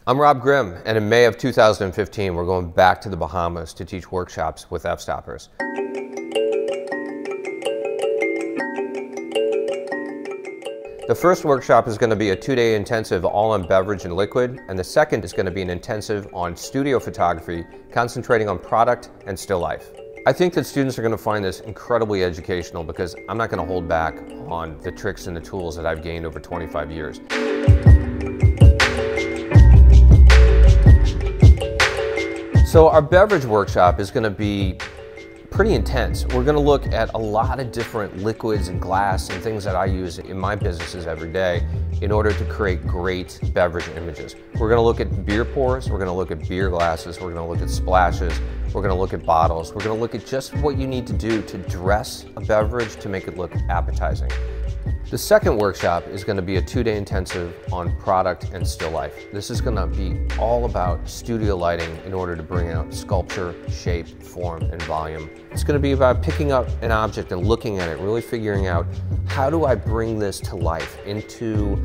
I'm Rob Grimm, and in May of 2015, we're going back to the Bahamas to teach workshops with Fstoppers. The first workshop is going to be a 2-day intensive all on beverage and liquid, and the second is going to be an intensive on studio photography, concentrating on product and still life. I think that students are going to find this incredibly educational because I'm not going to hold back on the tricks and the tools that I've gained over 25 years. So our beverage workshop is going to be pretty intense. We're going to look at a lot of different liquids and glass and things that I use in my businesses every day in order to create great beverage images. We're going to look at beer pours, we're going to look at beer glasses, we're going to look at splashes, we're going to look at bottles, we're going to look at just what you need to do to dress a beverage to make it look appetizing. The second workshop is going to be a 2-day intensive on product and still life. This is going to be all about studio lighting in order to bring out sculpture, shape, form, and volume. It's going to be about picking up an object and looking at it, really figuring out how do I bring this to life into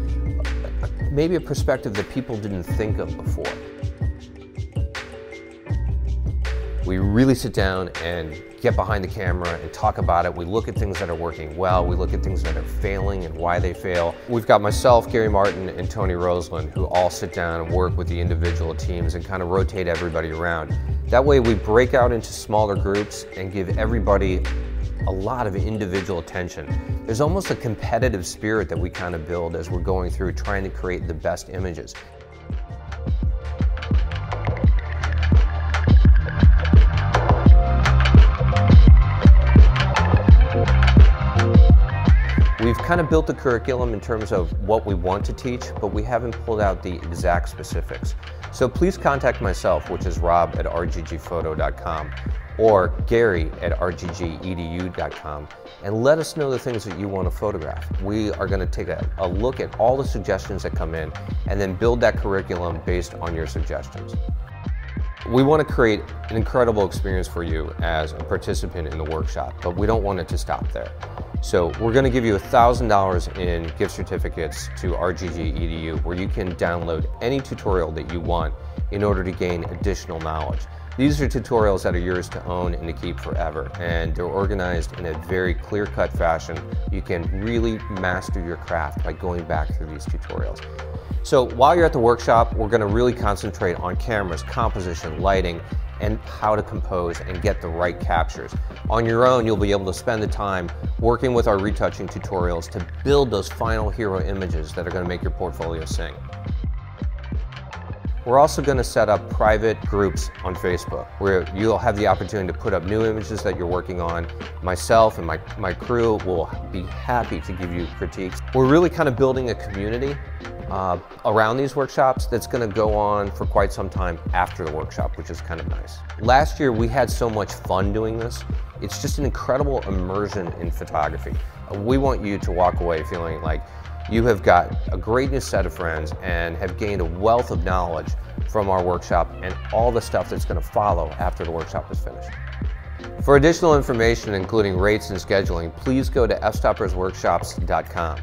maybe a perspective that people didn't think of before. We really sit down and get behind the camera and talk about it. We look at things that are working well. We look at things that are failing and why they fail. We've got myself, Gary Martin, and Tony Roseland, who all sit down and work with the individual teams and kind of rotate everybody around. That way we break out into smaller groups and give everybody a lot of individual attention. There's almost a competitive spirit that we kind of build as we're going through trying to create the best images. We've kind of built the curriculum in terms of what we want to teach, but we haven't pulled out the exact specifics. So please contact myself, which is rob@rggphoto.com, or gary@rggedu.com, and let us know the things that you want to photograph. We are going to take a look at all the suggestions that come in and then build that curriculum based on your suggestions. We want to create an incredible experience for you as a participant in the workshop, but we don't want it to stop there. So we're going to give you $1,000 in gift certificates to RGG EDU, where you can download any tutorial that you want in order to gain additional knowledge. These are tutorials that are yours to own and to keep forever, and they're organized in a very clear-cut fashion. You can really master your craft by going back through these tutorials. So while you're at the workshop, we're going to really concentrate on cameras, composition, lighting, and how to compose and get the right captures. On your own, you'll be able to spend the time working with our retouching tutorials to build those final hero images that are going to make your portfolio sing. We're also going to set up private groups on Facebook where you'll have the opportunity to put up new images that you're working on. Myself and my crew will be happy to give you critiques. We're really kind of building a community around these workshops that's going to go on for quite some time after the workshop, which is kind of nice. Last year we had so much fun doing this. It's just an incredible immersion in photography. We want you to walk away feeling like you have got a great new set of friends and have gained a wealth of knowledge from our workshop and all the stuff that's going to follow after the workshop is finished. For additional information, including rates and scheduling, please go to fstoppersworkshops.com.